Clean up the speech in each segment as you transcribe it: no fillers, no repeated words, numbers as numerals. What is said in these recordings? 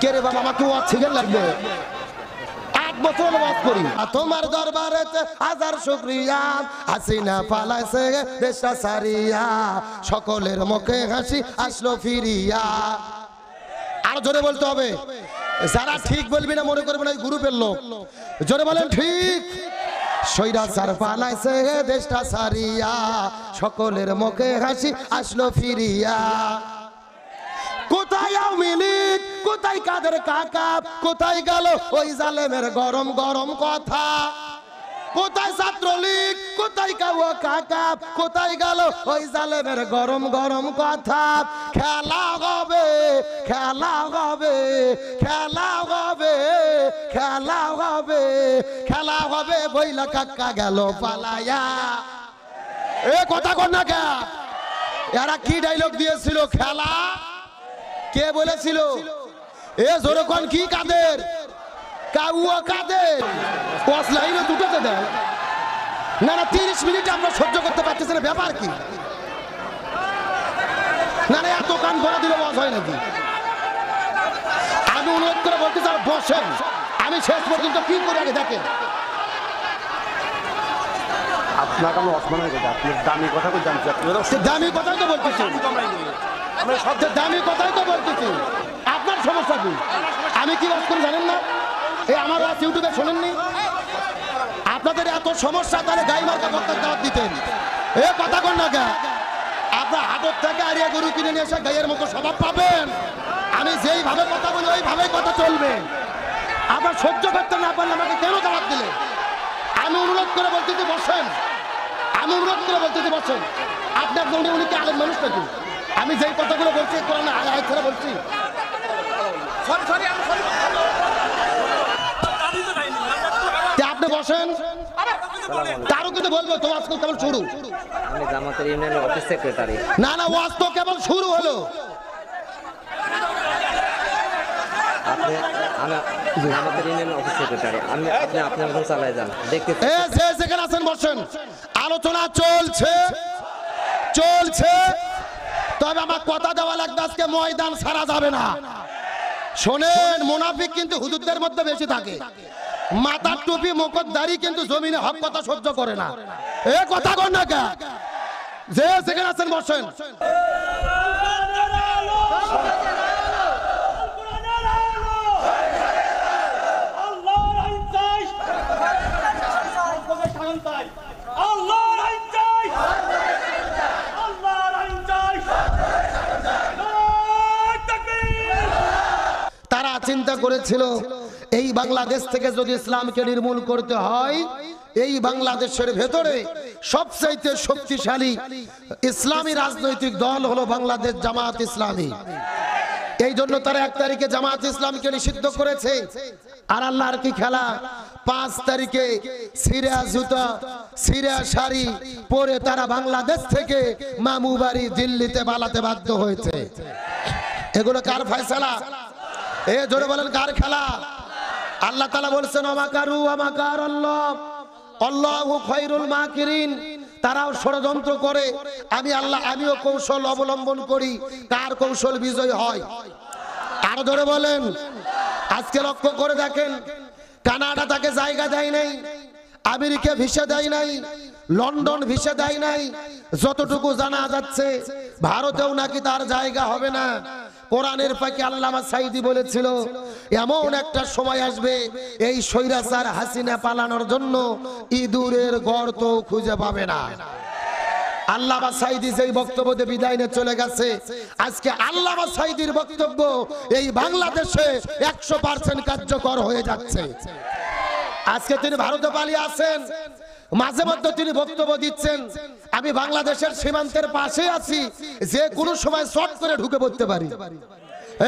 কে রে বাবা, আমাকে ওয়াজ শিখে লাগবে। 8 বছর ওয়াজ করি। তোমার দরবারেতে হাজার শুকরিয়া, হাসিনা পালাইছে দেশটা সারিয়া, সকলের মুখে হাসি আসলো ফিরিয়া। আর জোরে বলতে হবে, যারা ঠিক বলবি না মনে করবে না এই গ্রুপের লোক। জোরে বলেন ঠিক। সৈরাচার পালাইছে দেশটা সারিয়া, সকলের মুখে হাসি আসলো ফিরিয়া। কোথায় আওয়ামী লীগ, কোথায় কাদের কাকা, কোথায় গেল ওই জালেমের গরম গরম কথা? কোথায় ছাত্রলীগ, কোথায় কাওয়া কাকা, কোথায় গেল ওই জালেমের গরম গরম কথা? খেলা হবে, খেলা হবে, খেলা হবে, খেলা হবে, খেলা হবে, বইলা কাকা গেল পালায়া। এ কথা কর না কে? এরা কি ডায়লগ দিয়েছিল? খেলা। কে বলেছিল? এ জোরে কোন কি কাদের? কাউয়া কাদের? পাঁচ লাইনে দুটোতে দেয় না। না 30 মিনিট আমরা সহ্য করতে পারতেছি না, ব্যাপার কি? না না এত কান ভরা দিলে বস হয় নাকি? আমি অনুরোধ করে বলতে চাই বসেন, আমি শেষ পর্যন্ত কি করে আগে দেখেন। আপনাকে আমি অসম্মান করি, আপনি দামি কথা কই জানছি, দামি কথাই তো বলতেছি, দামি কথাই তো বলতেছি। আপনার সমস্যা কি? আমি কি বাস করি জানেন না? এই আমার ওয়াজ ইউটিউবে শোনেননি? আপনাদের এত সমস্যা, তাহলে গাই মার্কা ভক্তের দাওয়াত দিতেন। এ কথা কন না কে? আপনার হাটের থেকে আরিয়া গরু কিনে নিয়ে এসে গাইয়ের মতো স্বভাব পাবেন। আমি যেইভাবে কথা বলি ওইভাবেই কথা চলবে। আপনার সহ্য করতে না পারলে আমাকে কেন দাওয়াত দিলে? আমি অনুরোধ করে বলতেছি বসেন, আমি অনুরোধ করে বলতেছি বসেন। আপনার উনি কি আলেম মানুষ নাকি? আমি যেই কথাগুলো বলছি কোরআনে আয়াত ছেড়ে বলছি। আপনি বসেন, তারও কিন্তু বলবো তো আজকে কেবল শুরু। আমি জামাতের ইউনিয়নের অফিস সেক্রেটারি। না না ওয়াজ তো কেবল শুরু হলো। আপনি জামাতের ইউনিয়নের অফিস সেক্রেটারি। আপনি আপনার মতো চালায় যান, দেখতে। যেখানে আছেন বসেন, আলোচনা চলছে চলছে। তবে আমার কথা দেওয়া লাগবে, আজকে ময়দান ছাড়া যাবে না। শোনেন, মুনাফিক কিন্তু হুজুরদের মধ্যে বেশি থাকে। মাথার টুপি মুখদারি কিন্তু জমিনে হক কথা সহ্য করে না। এ কথা কর না কে? যে যেখানে আছেন বসেন। তারা চিন্তা করেছিল এই বাংলাদেশ থেকে যদি ইসলামকে নির্মূল করতে হয়, এই বাংলাদেশের ভেতরে সবচাইতে শক্তিশালী ইসলামী রাজনৈতিক দল হলো বাংলাদেশ জামাত ইসলামী। এই জন্য তারা 1 তারিখে জামাত ইসলামকে নিষিদ্ধ করেছে। আর আল্লাহর কি খেলা, 5 তারিখে সিরা জুতা সিরা শাড়ি পরে তারা বাংলাদেশ থেকে মামু বাড়ি দিল্লিতে পালাতে বাধ্য হয়েছে। এগুলো কার ফয়সালা? এ জোরে বলেন কার খেলা? আল্লাহ তাআলা বলেছেন আমাকারু আমাকার আল্লাহ, আল্লাহু খায়রুল মাকিরিন। তারাও ষড়যন্ত্র করে, আমি আল্লাহ আমিও কৌশল অবলম্বন করি। কার কৌশল বিজয় হয়? আর জোরে বলেন। আজকে লক্ষ্য করে দেখেন, কানাডা তাকে জায়গা দেয় নাই, আমেরিকা ভিসা দেয় নাই, লন্ডন ভিসা দেয় নাই। যতটুকু জানা যাচ্ছে ভারতেও নাকি তার জায়গা হবে না। কোরআনের পাকে আল্লামা সাঈদী বলেছিল এমন একটা সময় আসবে এই স্বৈরাচার হাসিনা পালানোর জন্য ইঁদুরের গর্ত খুঁজে পাবে না। আল্লামা সাঈদী যেই বক্তব্য দিয়ে বিদায় নিয়ে চলে গেছে, আজকে আল্লামা সাঈদীর বক্তব্য এই বাংলাদেশে 100% কার্যকর হয়ে যাচ্ছে। আজকে তিনি ভারতে পালিয়ে আছেন, মাঝে মধ্যে তিনি বক্তব্য দিচ্ছেন আমি বাংলাদেশের সীমান্তের পাশে আছি, যে কোনো সময় শর্ট করে ঢুকে পড়তে পারি।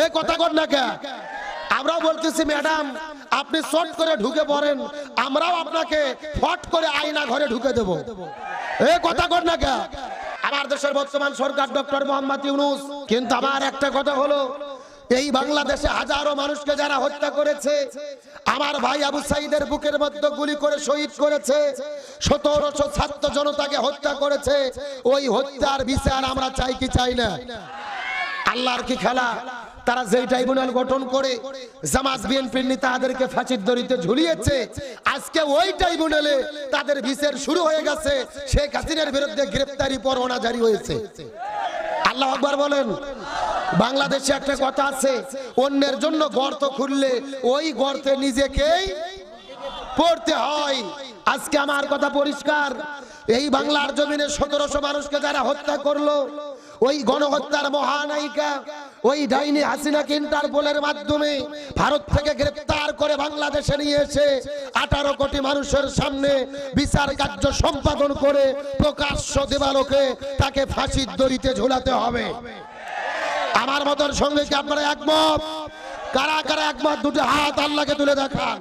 এই কথা কর না কে? আমরাও বলতেছি ম্যাডাম আপনি শর্ট করে ঢুকে পড়েন, আমরাও আপনাকে ফট করে আয়না ঘরে ঢুকে দেব। এই কথা কর না কে? আমার দেশের বর্তমান সরকার ডক্টর মোহাম্মদ ইউনূস। কিন্তু আমার একটা কথা হলো, এই বাংলাদেশে হাজারো মানুষকে যারা হত্যা করেছে, আমার ভাই আবু সাঈদের বুকের মধ্যে গুলি করে শহীদ করেছে, 1700 ছাত্র জনতাকে হত্যা করেছে, ওই হত্যার বিচার আমরা চাই কি চাই না? আল্লাহর কি খেলা? তারা যেই ট্রাইব্যুনাল গঠন করে জামাত বিএনপির নেতাদেরকে ফাঁসির দড়িতে ঝুলিয়েছে, আজকে ওই ট্রাইব্যুনালে তাদের বিচার শুরু হয়ে গেছে। শেখ হাসিনার বিরুদ্ধে গ্রেফতারি পরোয়ানা জারি হয়েছে। আল্লাহু আকবার বলেন। বাংলাদেশে একটা কথা আছে, অন্যের জন্য গর্ত খুললে ওই গর্তে নিজেকেই পড়তে হয়। আজকে আমার কথা পরিষ্কার, এই বাংলার জমিনে 1700 মানুষকে যারা হত্যা করলো, ওই গণহত্যার মহানায়িকা ওই ডাইনি হাসিনাকে ইন্টারপোলের মাধ্যমে ভারত থেকে গ্রেফতার করে বাংলাদেশে নিয়ে এসে 18 কোটি মানুষের সামনে বিচার কার্য সম্পাদন করে প্রকাশ্য দেবালোকে তাকে ফাঁসির দড়িতে ঝুলাতে হবে। আমার মতের সঙ্গে কি আপনারা একমত? কারা কারা একমত? দুটো হাত আল্লাহকে তুলে দেখান।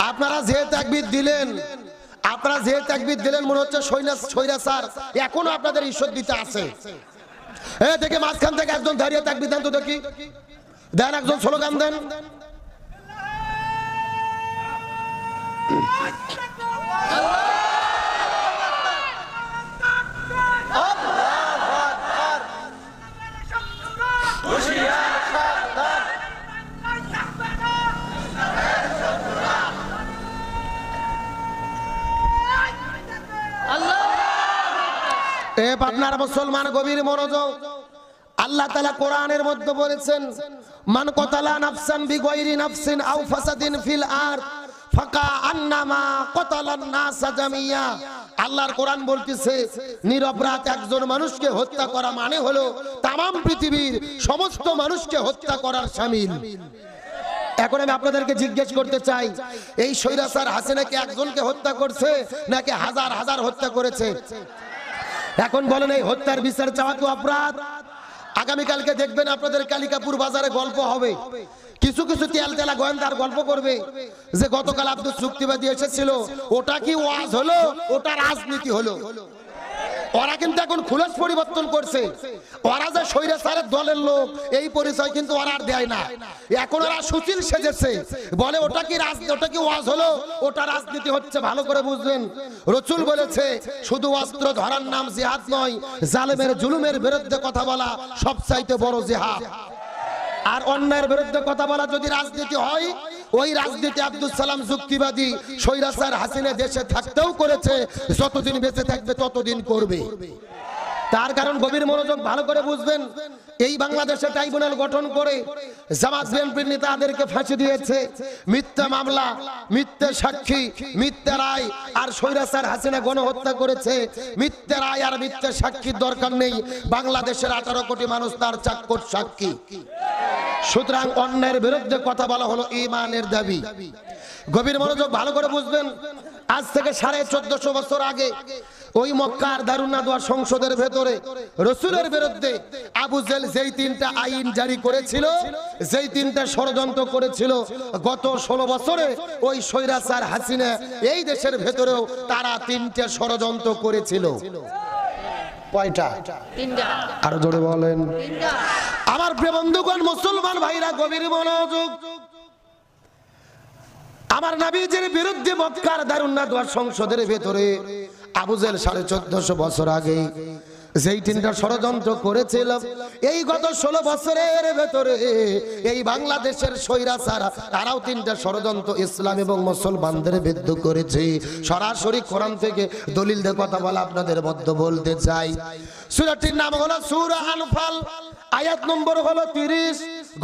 আপনারা যে তাকবীর দিলেন, মনে হচ্ছে স্বৈরাচার এখনো আপনাদের ঈশ্বর দিতে আছে। দেখে মাঝখান থেকে একজন দাঁড়িয়ে তাকবীর দেন তো দেখি, দেন একজন স্লোগান দেন। আপনার মুসলমান গভীর মনোযোগ। আল্লাহ তাআলা কোরআনের মধ্যে বলেছেন, মান কতালা নাফসান বিগাইরি নাফসিন আও ফাসাদিন ফিল আরদ ফাকাআন্নামা কতালান নাস জামিয়া। আল্লাহর কোরআন বলতেছে, নিরপরাধ একজন মানুষকে হত্যা করা মানে হলো তামাম পৃথিবীর সমস্ত মানুষকে হত্যা করার শামিল। এখন আমি আপনাদেরকে জিজ্ঞেস করতে চাই, এই স্বৈরাচার হাসিনা কি একজনকে হত্যা করছে নাকি হাজার হাজার হত্যা করেছে? এখন বলেন, এই হত্যার বিচার চাওয়া তো অপরাধ? আগামীকালকে দেখবেন আপনাদের কালিকাপুর বাজারে গল্প হবে, কিছু কিছু তেল তেলা গোয়েন্দার গল্প করবে যে গতকাল আব্দুল চুক্তিবাদী এসেছিল, ওটা কি ওয়াজ হলো, ওটা রাজনীতি হলো। ওরা কিন্তু এখন খুলস পরিবর্তন করছে। ওরা যে স্বৈরাচারের দলের লোক এই পরিচয় কিন্তু ওরা আর দেয় না। এখন ওরা সুচিল সেজেছে, বলে ওটা কি ওয়াজ হলো, ওটা রাজনীতি হচ্ছে। ভালো করে বুঝবেন, রাসূল বলেছে শুধু অস্ত্র ধরার নাম জিহাদ নয়, জালেমের জুলুমের বিরুদ্ধে কথা বলা সবচাইতে বড় জিহাদ। আর অন্যায়ের বিরুদ্ধে কথা বলা যদি রাজনীতি হয়, ওই রাজনীতি আব্দুল সালাম যুক্তিবাদী স্বৈরাচার হাসিনা দেশে থাকতেও করেছে, যতদিন বেঁচে থাকবে ততদিন করবে। তার কারণ গভীর মনোযোগ ভালো করে বুঝবেন, এই বাংলাদেশে ট্রাইব্যুনাল গঠন করে জামাত বিএনপির নেতাদেরকে ফাঁসি দিয়েছে। মিথ্যা মামলা, মিথ্যা সাক্ষী, মিথ্যা রায়। আর স্বৈরাচার হাসিনা গণহত্যা করেছে। মিথ্যা রায় আর মিথ্যা সাক্ষীর দরকার নেই, বাংলাদেশের 18 কোটি মানুষ তার চাক্ষুষ সাক্ষী। সুতরাং অন্যের বিরুদ্ধে কথা বলা হলো ঈমানের দাবি। গভীর মনোযোগ ভালো করে বুঝবেন, আজ থেকে 1450 বছর আগে ওই মক্কার দারুন নাদওয়া সংসদের ভেতরে রাসূলের বিরুদ্ধে আবু জেল যেই 3টা আইন জারি করেছিল, যেই 3টা ষড়যন্ত্র করেছিল, গত 16 বছরে ওই স্বৈরাচার হাসিনা এই দেশের ভেতরেও তারা 3টে ষড়যন্ত্র করেছিল। কয়টা? 3টা। আরো জোরে বলেন। 3টা। আমার প্রিয় বন্ধুগণ, মুসলমান ভাইরা গভীর মনোযোগ। আমার নবীজির বিরুদ্ধে মক্কার দারুন নাদওয়া সংসদের ভেতরে আবু জেল 1450 বছর আগে যেই 3টা ষড়যন্ত্র করেছিল, এই গত 16 বছরের ভেতরে এই বাংলাদেশের স্বৈরাচার তারাও 3টা ষড়যন্ত্র ইসলাম এবং মুসলমানদের বিরুদ্ধে করেছে। সরাসরি কোরআন থেকে দলিল দিয়ে কথা বলা আপনাদের মধ্যে বলতে চাই। সূরাটির নাম হলো সূরা আনফাল, আয়াত নম্বর হলো 30।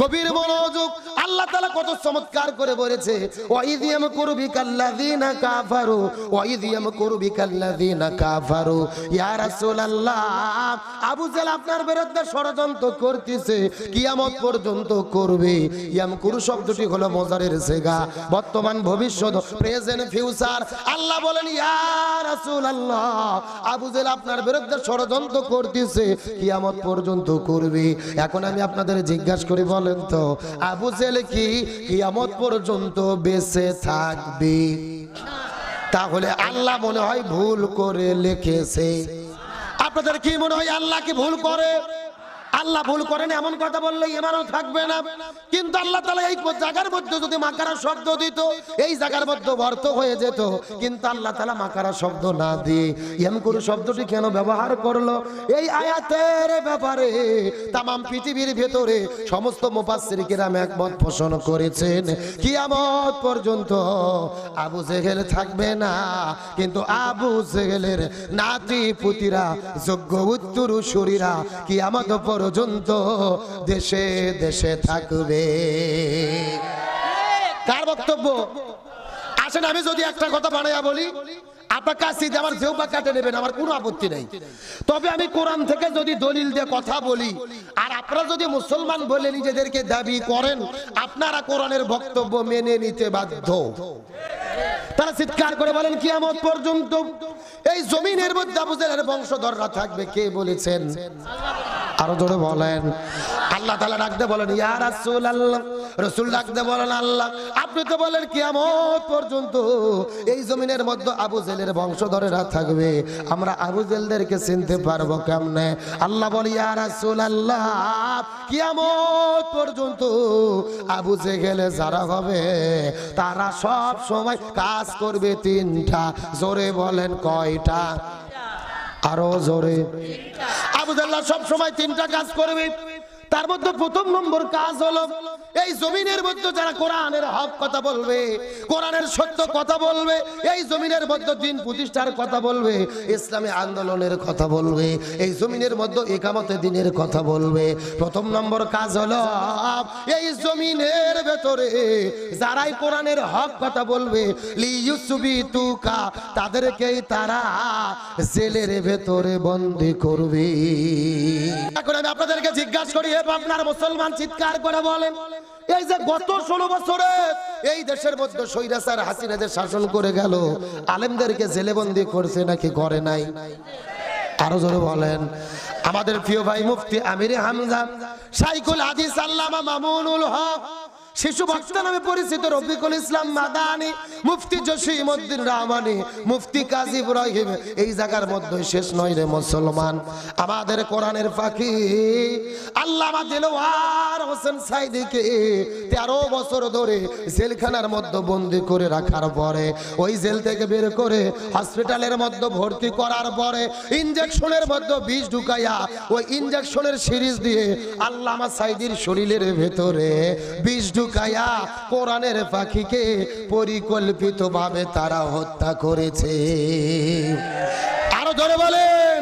গভীর মনোযোগ। আল্লাহ তাআলা কত চমৎকার করে বলেছে, ওয়াইয ইয়ামকুরু বিকাল্লাযিনা কাফারু, ওয়াইয ইয়ামকুরু বিকাল্লাযিনা কাফারু। ইয়া রাসূলুল্লাহ, আবু জেল আপনার বিরুদ্ধে ষড়যন্ত্র করতেছে, কিয়ামত পর্যন্ত করবে। ইয়ামকুরু শব্দটি হলো মুজারের সিগা, বর্তমান ভবিষ্যৎ, প্রেজেন্ট ফিউচার। আল্লাহ বলেন, ইয়া রাসূলুল্লাহ, আবু জেল আপনার বিরুদ্ধে ষড়যন্ত্র করতেছে, কিয়ামত পর্যন্ত করবে। এখন আমি আপনাদের জিজ্ঞাসা করি, বলেন তো আবু জেল কি কিয়ামত পর্যন্ত বেঁচে থাকবে? তাহলে আল্লাহ মনে হয় ভুল করে লিখেছে। আপনাদের কি মনে হয় আল্লাহ কি ভুল করে? আল্লাহ ভুল করেন এমন কথা বললে ইমানও থাকবে না। কিন্তু আল্লাহ তাআলা এই জায়গার মধ্যে যদি মাকারা শব্দ দিত, এই জায়গার মধ্যে ব্যর্থ হয়ে যেত। কিন্তু আল্লাহ তাআলা মাকারা শব্দ না দিয়ে ইয়ামকুরু শব্দটি কেন ব্যবহার করলো? এই আয়াতের ব্যাপারে তামাম পৃথিবীর ভেতরে সমস্ত মুফাসসির কিরাম একমত পোষণ করেছেন, কিয়ামত পর্যন্ত আবু জেহেল থাকবে না, কিন্তু আবু জেহেলের নাতি পুতিরা যোগ্য উত্তরসূরিরা কিয়ামত পর্যন্ত দেশে দেশে থাকবে। কার বক্তব্য? আসেন আমি যদি একটা কথা বানাইয়া বলি, আপনার কাছে আমার জিহ্বা কাটে নেবেন, আমার কোনো আপত্তি নেই। তবে আমি কোরআন থেকে যদি দলিল দিয়ে কথা বলি, আর আপনারা যদি মুসলমান বলে নিজেদেরকে দাবি করেন, আপনারা কোরআনের বক্তব্য মেনে নিতে বাধ্য। তারা চিৎকার করে বলেন কিয়ামত পর্যন্ত এই জমিনের মধ্যে আবু জেহেলের বংশধররা থাকবে। কে বলেছেন? আরো জোরে বলেন। আল্লাহ তাআলা ডাকতে বলেন ইয়া রাসূলুল্লাহ, রাসূল ডাকতে বলেন আল্লাহ আপনি তো বলেন কিয়ামত পর্যন্ত এই জমিনের মধ্যে আবু জেহেলের বংশধরেরা থাকবে, আমরা আবু জেহেলদেরকে চিনতে পারবো কেমনে? আল্লাহ বলে ইয়া রাসূলুল্লাহ কিয়ামত পর্যন্ত আবু জেহেল যারা হবে তারা সব সময় কাজ করবে তিনটা। জোরে বলেন কয়টা? আরো জোরে। আবু জেহেল সব সময় তিনটা কাজ করবে। তার মধ্যে প্রথম নম্বর কাজ হলো এই জমিনের মধ্যে যারা কোরআনের হক কথা বলবে, কোরআনের সত্য কথা বলবে, এই জমিনের মধ্যে দিন প্রতিষ্ঠার কথা বলবে, ইসলামী আন্দোলনের কথা বলবে, এই জমিনের মধ্যে ইকামতে দিনের কথা বলবে। প্রথম নম্বর কাজ হলো এই জমিনের ভেতরে যারাই কোরআনের হক কথা বলবে লিইউসবিতুকা, তাদেরকেই তারা জেলের ভেতরে বন্দী করবে। এখন আমি আপনাদেরকে জিজ্ঞাসা করি, আপনার মুসলমান চিৎকার করে বলেন, এই যে গত 16 বছরে এই দেশের মধ্যে স্বৈরাচার হাসিনা যে শাসন করে গেল, আলেমদেরকে জেলে বন্দী করছে নাকি করে নাই? আরো জোরে বলেন। আমাদের প্রিয় ভাই মুফতি আমিরে হামজা, শাইখুল হাদিস আল্লামা মামুনুল হক, শিশু বক্তা নামে পরিচিত রফিকুল ইসলাম মাদানী, মুফতি জসিমউদ্দিন রহমানী, মুফতি কাজী ইব্রাহিম, এই জায়গার মধ্যে শেষ নয় রে মুসলমান। আমাদের কোরআনের পাখি আল্লামা দিলওয়ার হোসেন সাইদিকে 13 বছর ধরে জেলখানার মধ্যে বন্দী করে রাখার পরে, ওই জেল থেকে বের করে হসপিটালের মধ্যে ভর্তি করার পরে ইনজেকশনের মধ্যে বিষ ঢুকাইয়া ওই ইনজেকশনের সিরিজ দিয়ে আল্লামা সাইদির শরীরের ভেতরে বিষ ঢুকাইয়া কোরআনের পাখিকে পরিকল্পিতভাবে তারা হত্যা করেছে। আরো ধরে বলেন।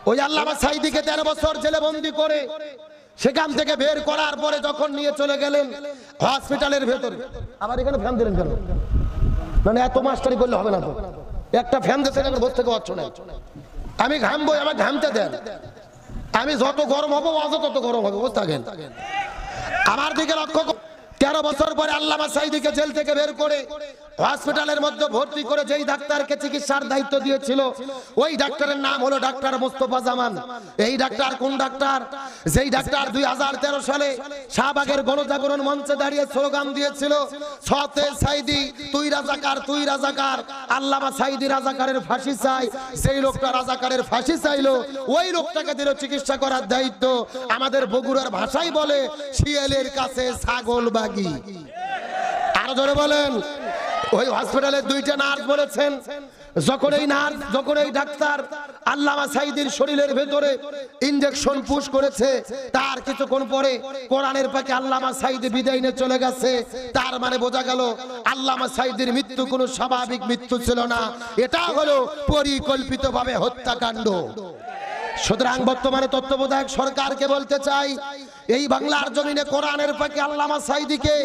ওই আল্লামা সাইদিকে 13 বছর জেলে বন্দী করে সেখান থেকে বের করার পরে যখন নিয়ে চলে গেলেন হসপিটালের ভেতরে, আবার এখানে ফ্যান দিলেন কেন? মানে এত মাস্টারি করলে হবে না তো, একটা ফ্যান দিতে বসে থেকে অচ্ছ না। আমি ঘামবো, আমার ঘামতে দেন, আমি যত গরম হবো তত গরম হবে, বুঝতে থাকেন। আমার দিকে লক্ষ্য। 13 বছর পরে আল্লামা সাইদিকে জেল থেকে বের করে হসপিটালের মধ্যে ভর্তি করে যেই ডাক্তারকে চিকিৎসার দায়িত্ব দিয়েছিল, ওই ডাক্তারের নাম হলো ডাক্তার মোস্তফা জামান। এই ডাক্তার কোন ডাক্তার? যেই ডাক্তার 2013 সালে শাহবাগের গণজাগরণ মঞ্চে দাঁড়িয়ে স্লোগান দিয়েছিল, সতে সাইদি তুই রাজাকার, তুই রাজাকার, আল্লামা সাইদি রাজাকারের ফাঁসি চাই। সেই লোকটা রাজাকারের ফাঁসি চাইলো, ওই লোকটাকে দিল চিকিৎসা করার দায়িত্ব। আমাদের বগুড়ার ভাষায় বলে শিয়ালের কাছে ছাগল বাগি। আরো জোরে বলেন। ওই হসপিটালের 2টা নার্স বলেছেন, যখন এই ডাক্তার আল্লামা সাইদির শরীরের ভেতরে ইনজেকশন পুশ করেছে, তার কিছুক্ষণ পরে কোরআনের পাকে আল্লামা সাইদি বিদায় নিয়ে চলে গেছে। তার মানে বোঝা গেল আল্লামা সাইদির মৃত্যু কোনো স্বাভাবিক মৃত্যু ছিল না, এটা হলো পরিকল্পিতভাবে হত্যাকাণ্ড। সুতরাং বর্তমানে তত্ত্বাবধায়ক সরকারকে বলতে চাই, এই বাংলার জমিনে কোরআনের পাকে আল্লামা সাইদিকে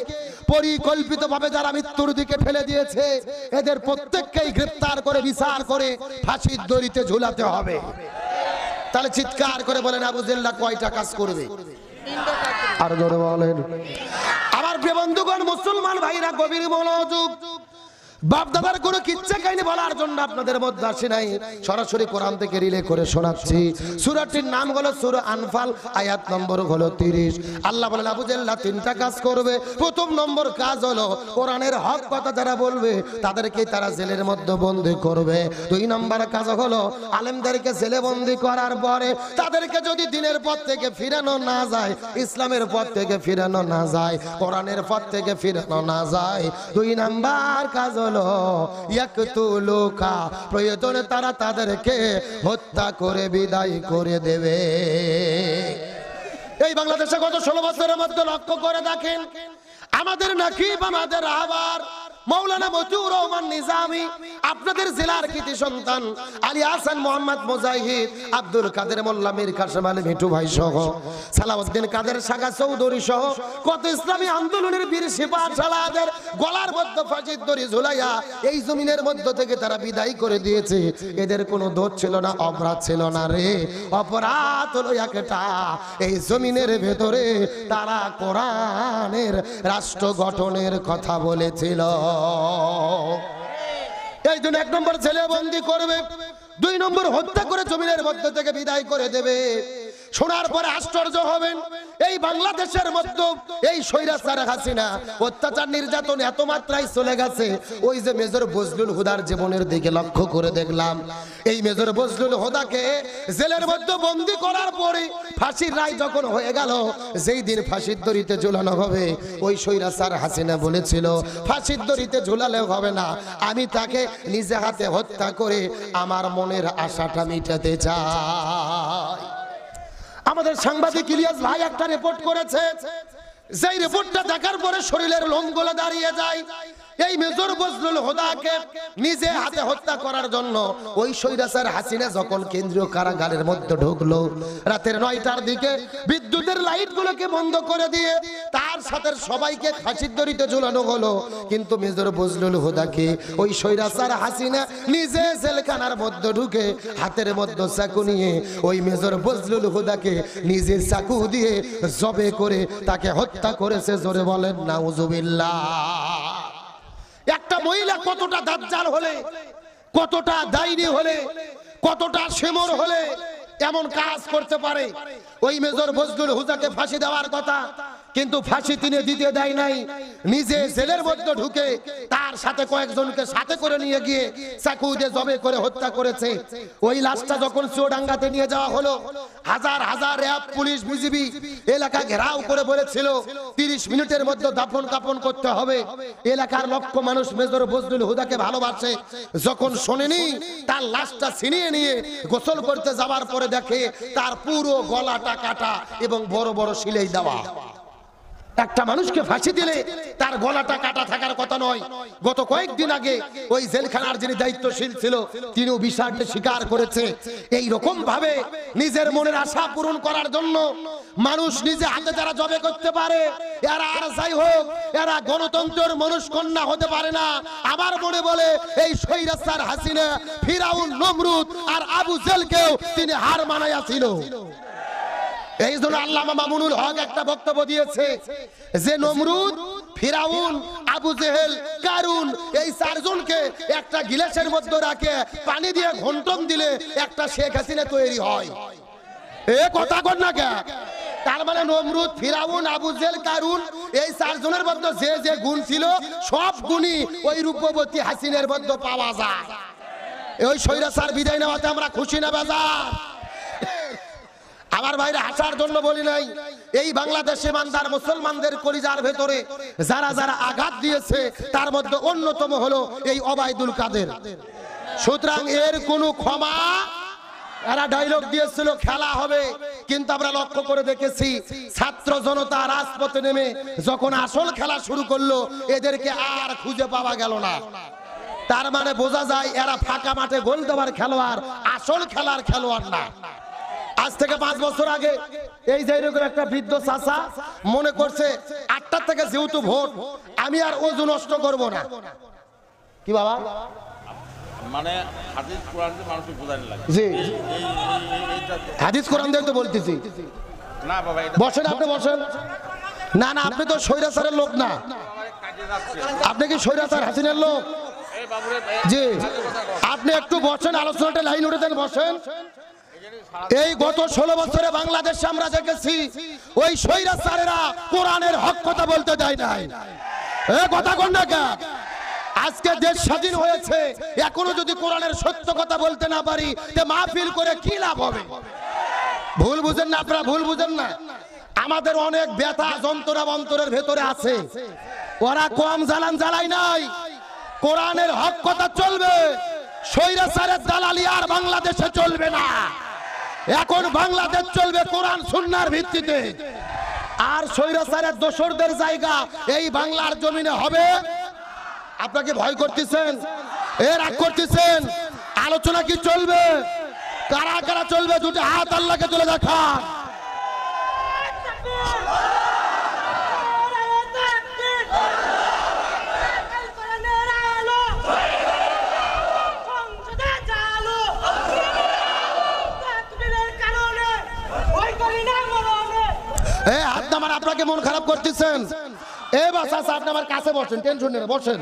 পরিকল্পিতভাবে যারা মৃত্যুর দিকে ফেলে দিয়েছে, এদের প্রত্যেককেই গ্রেফতার করে বিচার করে ফাঁসির দড়িতে ঝুলাতে হবে। তাহলে চিৎকার করে বলেন আবু জেহেল কয়টা কাজ করবে? আর জোরে বলেন। আমার প্রিয় বন্ধুগণ, মুসলমান ভাইরা গভীর মনোযোগ। বাপ দাদার কোনো কিচ্ছা কাহিনী বলার জন্য আপনাদের মধ্যে আসি নাই, সরাসরি কোরআন থেকে রিলে করে শোনাচ্ছি। সূরাটির নাম হলো সূরা আনফাল, আয়াত নম্বর হলো 30। আল্লাহ বলেন আবু জাহল তিনটা কাজ করবে। প্রথম নম্বর কাজ হলো কোরআনের হক কথা যারা বলবে তাদেরকে তারা জেলের মধ্যে বন্দী করবে। 2 নম্বর কাজ হলো আলেমদেরকে জেলে বন্দী করার পরে তাদেরকে যদি দিনের পথ থেকে ফিরানো না যায়, ইসলামের পথ থেকে ফিরানো না যায়, কোরআনের পথ থেকে ফিরানো না যায়, 2 নম্বর কাজ হলো ইয়াকতুলুকা, প্রয়োজনে তারা তাদেরকে হত্যা করে বিদায় করে দেবে। এই বাংলাদেশে গত 16 বছরের মধ্যে লক্ষ্য করে দেখেন, আমাদের নাকিব, আমাদের আবার মাওলানা মতিউর রহমান নিজামী, আপনাদের জেলার কৃতি সন্তান আলী হাসান মোহাম্মদ মুজাহিদ, আব্দুল কাদের মোল্লা, মীর কাসেম আলী মিঠু ভাই সহ, সালাউদ্দিন কাদের শাখা চৌধুরী সহ কত ইসলামী আন্দোলনের বীর সিপাহসালাদের গলার মধ্যে ফাঁসির দড়ি ঝুলাইয়া এই জমিনের মধ্য থেকে তারা বিদায় করে দিয়েছে। এদের কোনো দোষ ছিল না, অপরাধ ছিল না রে। অপরাধ হলো একটা, এই জমিনের ভেতরে তারা কোরআনের রাষ্ট্র গঠনের কথা বলেছিল। এই জন্য 1 নম্বর ছেলে বন্দী করবে, 2 নম্বর হত্যা করে জমিনের মধ্যে থেকে বিদায় করে দেবে। শোনার পরে আশ্চর্য হবেন, এই বাংলাদেশের মধ্যে এই স্বৈরাচার হাসিনা অত্যাচার নির্যাতন এত মাত্রায় চলে গেছে। ওই যে মেজর বজলুল হুদার জীবনের দিকে লক্ষ্য করে দেখলাম, এই মেজর বজলুল হুদাকে জেলের মধ্যে বন্দী করার পরে ফাঁসির রায় যখন হয়ে গেল, যেই দিন ফাঁসির দড়িতে ঝুলানো হবে, ওই স্বৈরাচার হাসিনা বলেছিল ফাঁসির দড়িতে ঝুলালে হবে না, আমি তাকে নিজে হাতে হত্যা করে আমার মনের আশাটা মিটাতে চাই। আমাদের সাংবাদিক ইলিয়াস ভাই একটা রিপোর্ট করেছে, যেই রিপোর্টটা দেখার পরে শরীরের লোমগুলো দাঁড়িয়ে যায়। এই মেজর বজলুল হুদাকে নিজে হাতে হত্যা করার জন্য ওই স্বৈরাচার হাসিনা যখন কেন্দ্রীয় কারাগারের মধ্যে ঢুকলো, রাতের 9টার দিকে বিদ্যুতের লাইটগুলোকে বন্ধ করে দিয়ে তার সাথে সবাইকে ফাঁসির দড়িতে ঝুলানো হলো। কিন্তু মেজর বজলুল হুদাকে ওই স্বৈরাচার হাসিনা নিজে জেলখানার মধ্যে ঢুকে হাতের মধ্যে চাকু নিয়ে ওই মেজর বজলুল হুদাকে নিজে চাকু দিয়ে জবে করে তাকে হত্যা করেছে। জোরে বলেন নাউজুবিল্লাহ। একটা মহিলা কতটা দাজ্জাল হলে, কতটা ডাইনি হলে, কতটা সেমর হলে এমন কাজ করতে পারে? ওই মেজর বজলুল হুদাকে ফাঁসি দেওয়ার কথা, কিন্তু ফাঁসি তিনি দিতে দেয় নাই। নিজে জেলের মধ্যে ঢুকে তার সাথে কয়েকজনকে সাথে করে নিয়ে গিয়ে চাকু দিয়ে জবে করে হত্যা করেছে। ওই লাশটা যখন চুয়াডাঙ্গাতে নিয়ে যাওয়া হলো, হাজার হাজার র্যাব, পুলিশ, বিজিবি এলাকা ঘেরাও করে বলেছিল 30 মিনিটের মধ্যে দাফন কাফন করতে হবে। এলাকার লক্ষ মানুষ মেজর বজলুল হুদাকে ভালোবাসে। যখন শোনেনি, তার লাশটা ছিনিয়ে নিয়ে গোসল করতে যাওয়ার পরে দেখে তার পুরো গলাটা কাটা এবং বড় বড় সিলাই দেওয়া। একটা মানুষকে ফাঁসি দিলে তার গলাটা কাটা থাকার কথা নয়। গত কয়েকদিন আগে ওই জেলখানার যিনি দায়িত্বশীল ছিল, তিনিও বিষয়টা স্বীকার করেছে। এই রকম ভাবে নিজের মনের আশা পূরণ করার জন্য মানুষ নিজে হাতে যারা জবে করতে পারে, এরা আর যাই হোক, এরা গণতন্ত্রের মনুষ্যকন্যা হতে পারে না। আমার মনে বলে এই স্বৈরাচার হাসিনা ফিরাউন, নমরুদ আর আবু জেলকেও তিনি হার মানাইয়াছিল। এই জন্য আল্লামা মামুনুল হক একটা বক্তব্য দিয়েছে যে নমরুদ, ফিরাউন, আবু জেহেল, কারুন এই 4 জনকে একটা গিলাসের মধ্যে রাখে পানি দিয়ে ঘন্টন দিলে একটা শেখ হাসিনা তৈরি হয়। এ কথা কর না কে? তার মানে নমরুদ, ফিরাউন, আবু জেহেল, কারুন এই 4 জনের মধ্যে যে যে গুণ ছিল সব গুণই ওই রূপবতী হাসিনার মধ্যে পাওয়া যায়। ওই স্বৈরাচার বিদায় নেওয়াতে আমরা খুশি না বেজার? আমার ভাইরা হাসার জন্য বলি নাই, এই বাংলাদেশে ইমানদার মুসলমানদের কলিজার ভেতরে যারা যারা আঘাত দিয়েছে তার মধ্যে অন্যতম হলো এই ওবায়দুল কাদের। সুতরাং এর কোনো ক্ষমা, এরা ডায়লগ দিয়েছিল খেলা হবে, কিন্তু আমরা লক্ষ্য করে দেখেছি ছাত্র জনতা রাজপথে নেমে যখন আসল খেলা শুরু করলো, এদেরকে আর খুঁজে পাওয়া গেল না। তার মানে বোঝা যায় এরা ফাঁকা মাঠে গোল দেওয়ার খেলোয়াড়, আসল খেলার খেলোয়াড় না। আজ থেকে 5 বছর আগে এই যে এরকম একটা বৃদ্ধ চাচা মনে করছে 8টা থেকে যেহেতু ভোট, আমি আর ওজু নষ্ট করব না। কি বাবা? মানে হাদিস কোরআন দিয়ে মানুষকে বোঝানো লাগে। জি, হাদিস কোরআন দিয়ে তো বলতেছি না বাবা। বসেন, আপনি বসেন। না না, আপনি তো স্বৈরাচারের লোক না। আপনি কি স্বৈরাচার হাসিনার লোক? জি আপনি একটু বসেন, আলোচনাটা লাইন উঠে দেন, বসেন। এই গত 16 বছরে বাংলাদেশে আমরা দেখেছি ওই স্বৈরাচারেরা কোরআনের হক কথা বলতে দেয় নাই। এ কথা কোন না কে? আজকে দেশ স্বাধীন হয়েছে, এখনো যদি কোরআনের সত্য কথা বলতে না পারি তে মাহফিল করে কি লাভ হবে? ভুল বুঝেন না আপনারা, ভুল বুঝেন না। আমাদের অনেক ব্যথা যন্ত্রণা অন্তরের ভেতরে আছে, ওরা কম জ্বালাই নাই। কোরআনের হক কথা চলবে, স্বৈরাচারের দালালি আর বাংলাদেশে চলবে না। এখন বাংলাদেশ চলবে কোরআন সুন্নাহর ভিত্তিতে। আর স্বৈরাচারের দোসরদের জায়গা এই বাংলার জমিনে হবে। আপনাকে ভয় করতেছেন, রাগ করতেছেন? আলোচনা কি চলবে? কারা কারা চলবে? দুটো হাত আল্লাহকে তুলে দেখান। আপনাকে মন খারাপ করতেছেন? আপনি আমার কাছে বসেন, টেনশন নেই, বসেন।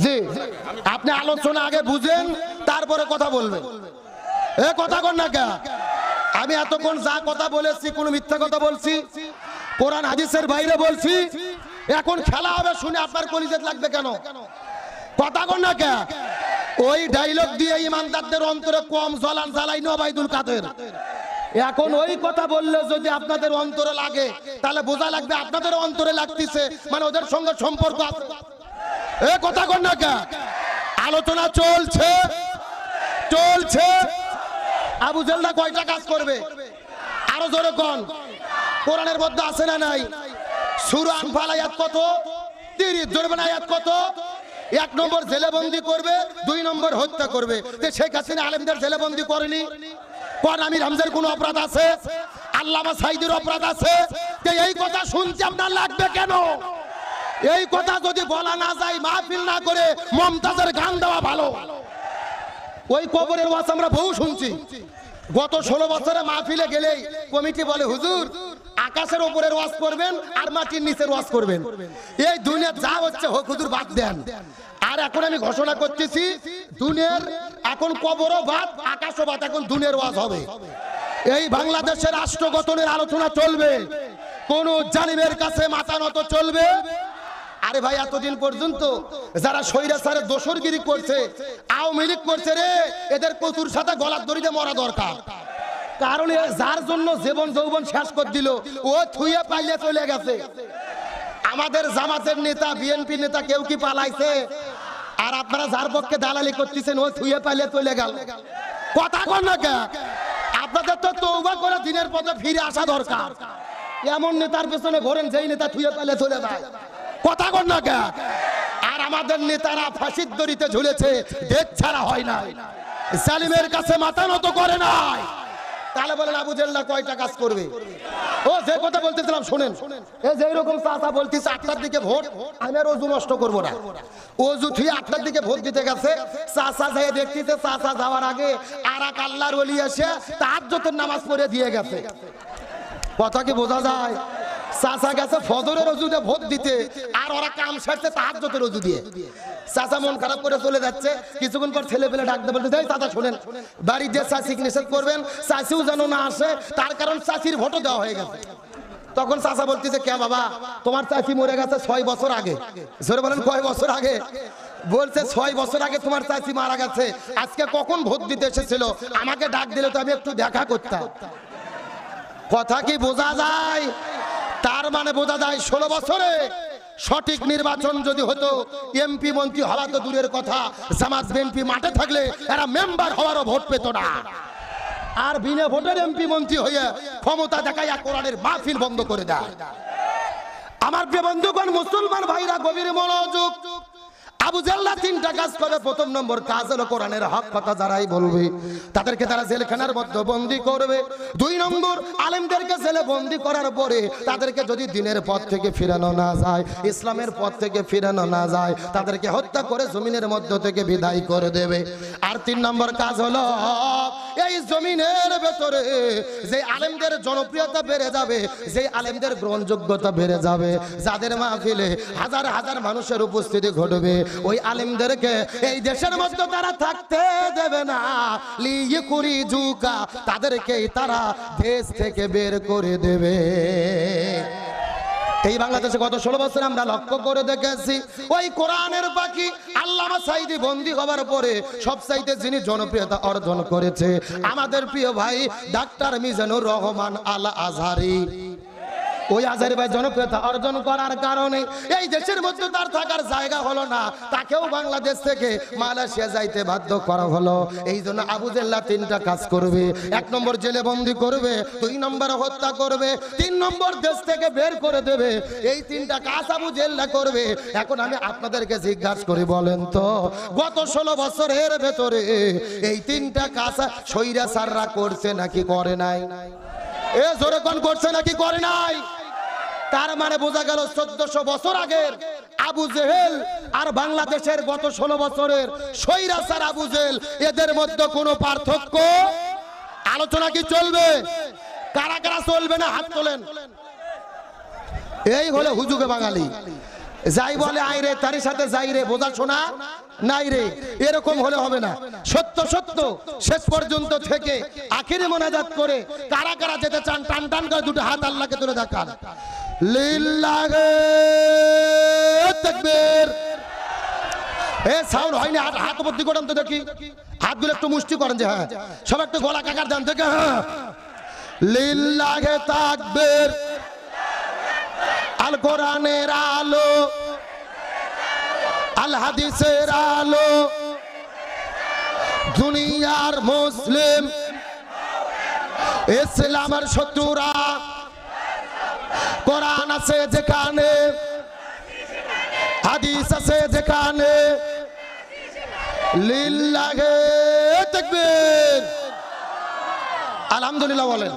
জি আপনি আলোচনা আগে বুঝেন, তারপরে কথা বলবেন। কথা কর না কে? আমি এতক্ষণ যা কথা বলেছি কোন মিথ্যা কথা বলছি? কোরআন হাদিসের বাইরে বলছি? এখন খেলা হবে শুনে আপনার কলিজাত লাগবে কেন? কথা কর না কে? ওই ডায়লগ দিয়ে ইমানদারদের অন্তরে কম জ্বালাই ওবায়দুল কাদের। এখন ওই কথা বললে যদি আপনাদের অন্তরে লাগে তাহলে বোঝা লাগবে আপনাদের অন্তরে লাগতেছে, মানে ওদের সঙ্গে সম্পর্ক আছে। কথা কর না কে? আলোচনা চলছে চলছে। আবু জেলদা কয়টা কাজ করবে? আরো জোরে কোন? কোরআনের মধ্যে আছে না নাই? সূরা আনফাল আয়াত কত? 30। জোরে আয়াত কত? 1 নম্বর জেলেবন্দি করবে, 2 নম্বর হত্যা করবে। শেখ হাসিনা আলেমদের জেলেবন্দি করেনি? আমির হামজার কোন অপরাধ আছে? আল্লামা সাইদের অপরাধ আছে? এই কথা শুনতে আপনার লাগবে কেন? এই কথা যদি বলা না যায়, মাহফিল না করে মমতাজের গান দেওয়া ভালো। ওই কবরের ওয়াজ আমরা বহু শুনছি। গত 16 বছরে মাহফিলে গেলেই কমিটি বলে হুজুর আকাশের উপরের ওয়াজ করবেন আর মাটির নিচের ওয়াজ করবেন, এই দুনিয়া যা হচ্ছে হোক হুজুর বাদ দেন। আর এখন আমি ঘোষণা করতেছি দুনিয়ার এখন কবরও বাদ, আকাশও বাদ, এখন দুনিয়ার ওয়াজ হবে। এই বাংলাদেশের রাষ্ট্র গঠনের আলোচনা চলবে, কোন জালিমের কাছে মাথা নত চলবে। আরে ভাই এতদিন পর্যন্ত যারা স্বৈরাচারের দোসরগিরি করছে, আওয়ামী লীগ করছে রে, এদের কচুর সাথে গলার দড়িতে মরা দরকার। কারণ যার জন্য জীবন যৌবন শেষ করে দিল ও থুয়ে পাইলে চলে গেছে। আমাদের জামাতের নেতা বিএনপি নেতা কেউ কি পালাইছে? আর আপনারা যার পক্ষে দালালি করতেছেন ও থুয়ে পাইলে চলে গেল। কথা কন না কে? আপনাদের তো তওবা করে দিনের পথে ফিরে আসা দরকার। এমন নেতার পেছনে ঘোরেন যেই নেতা থুয়ে পাইলে চলে যায়। কথা কন না কে? আর আমাদের নেতারা ফাঁসির দড়িতে ঝুলেছে, দেশ ছাড়া হয় না, জালিমের কাছে মাথা নত করে নাই। তাহলে বলেন আবু জেল্লা কয়টা কাজ করবে? ও যে কথা বলতেছিলাম শুনেন, এই যে এরকম চাচা বলতেছে 8টার দিকে ভোট, আমি আর অজু নষ্ট করব না। অজু থুয়ে 8টার দিকে ভোট দিতে গেছে, চাচা যায় দেখতেছে, চাচা যাওয়ার আগে আর এক আল্লাহর ওলি এসে তাহাজ্জুদের নামাজ পড়ে দিয়ে গেছে। কথা কি বোঝা যায়? চাচা গেছে ফজরের ওজুতে ভোট দিতে, আর ওরা কাম সারছে তাহাজ্জুদের ওজু দিয়ে। চাচা মন খারাপ করে চলে যাচ্ছে, কিছুক্ষণ পর ছেলে পেলে ডাকতে বলতে দেয় চাচা শোনেন বাড়ি দিয়ে চাচিকে নিষেধ করবেন, চাচিও যেন না আসে, তার কারণ চাচির ভোটও দেওয়া হয়ে গেছে। তখন চাচা বলতেছে কে বাবা তোমার চাচি মরে গেছে 6 বছর আগে। জোরে বলেন কয় বছর আগে? বলছে 6 বছর আগে তোমার চাচি মারা গেছে, আজকে কখন ভোট দিতে এসেছিল, আমাকে ডাক দিলে তো আমি একটু দেখা করতাম। কথা কি বোঝা যায়? তার মানে বোঝা যায় 16 বছরে সঠিক নির্বাচন যদি হতো, এমপি মন্ত্রী হওয়া তো দূরের কথা, জামাত বিএনপি মাঠে থাকলে এরা মেম্বার হওয়ারও ভোট পেত না। আর বিনা ভোটের এমপি মন্ত্রী হয়ে ক্ষমতা দেখাইয়া কোরআনের মাহফিল বন্ধ করে দেয়। আমার প্রিয় বন্ধুগণ, মুসলমান ভাইরা গভীর মনোযোগ। আবু জাল্লা 3টা কাজ করে। প্রথম নম্বর কাজ হলো কোরআনের হক কথা যারাই বলবে তাদেরকে তারা জেলখানার মধ্যে বন্দী করবে। 2 নম্বর আলেমদেরকে জেলে বন্দী করার পরে তাদেরকে যদি দিনের পথ থেকে ফিরানো না যায়, ইসলামের পথ থেকে ফিরানো না যায়, তাদেরকে হত্যা করে জমিনের মধ্য থেকে বিদায় করে দেবে। আর 3 নম্বর কাজ হলো এই জমিনের ভেতরে যে আলেমদের জনপ্রিয়তা বেড়ে যাবে, যে আলেমদের গ্রহণযোগ্যতা বেড়ে যাবে, যাদের মাহফিলে হাজার হাজার মানুষের উপস্থিতি ঘটবে, ওই আলেমদেরকে এই দেশের মধ্যে তারা থাকতে দেবে না। লিয়ে কুরি জুকা, তাদেরকেই তারা দেশ থেকে বের করে দেবে। এই বাংলাদেশে গত 16 বছর আমরা লক্ষ্য করে দেখেছি, ওই কোরআনের পাখি আল্লামা সাঈদী বন্দী হওয়ার পরে সবচাইতে যিনি জনপ্রিয়তা অর্জন করেছে আমাদের প্রিয় ভাই ডাক্তার মিজানুর রহমান আল আজহারি। ওই আজহারি ভাই জনপ্রিয়তা অর্জন করার কারণে এই দেশের মধ্যে তার থাকার জায়গা হলো না, তাকেও বাংলাদেশ থেকে মালয়েশিয়া যাইতে বাধ্য করা হলো। এই জন্য আবু জেল্লা 3টা কাজ করবে। 1 নম্বর জেলে বন্দী করবে, 2 নম্বর হত্যা করবে, 3 নম্বর দেশ থেকে বের করে দেবে। এই 3টা কাজ আবু জেল্লা করবে। এখন আমি আপনাদেরকে জিজ্ঞাসা করি, বলেন তো গত 16 বছরের ভেতরে এই 3টা কাজ স্বৈরাচাররা করছে নাকি করে নাই? এ জোরে কোন করছে নাকি করে নাই? তার মানে বোঝা গেল 1400 বছর আগের আবু জেহেল আর বাংলাদেশের গত 16 বছরের স্বৈরাচার আবু জেহেল, এদের মধ্যে কোনো পার্থক্য আলোচনা কি চলবে? কারা কারা চলবে না হাত তোলেন। এই হলো হুজুগে বাঙালি, যাই বলে আই রে তারই সাথে যাই রে, বোঝা শোনা নাই রে, এরকম হলে হবে না। সত্য সত্য শেষ পর্যন্ত থেকে আখিরে মোনাজাত করে কারা কারা যেতে চান টান টান করে 2টা হাত আল্লাহকে তুলে দেখান। লিল্লাহি তাকবীর। এ সাউন্ড হয়নি, হাত উপর করেন তো দেখি, হাতগুলো একটু মুষ্টি করেন যে হ্যাঁ, সব একটু গলা কাকার দেন থেকে হ্যাঁ। লিল্লাহি তাকবীর। আল কোরআনের আলো, আল হাদিসের আলো, দুনিয়ার মুসলিম ইসলামের শত্রুরা কোরআন আছে যেখানে, হাদিস আছে যেখানে, লিল্লাহি তাকবীর। আলহামদুলিল্লাহ বলেন।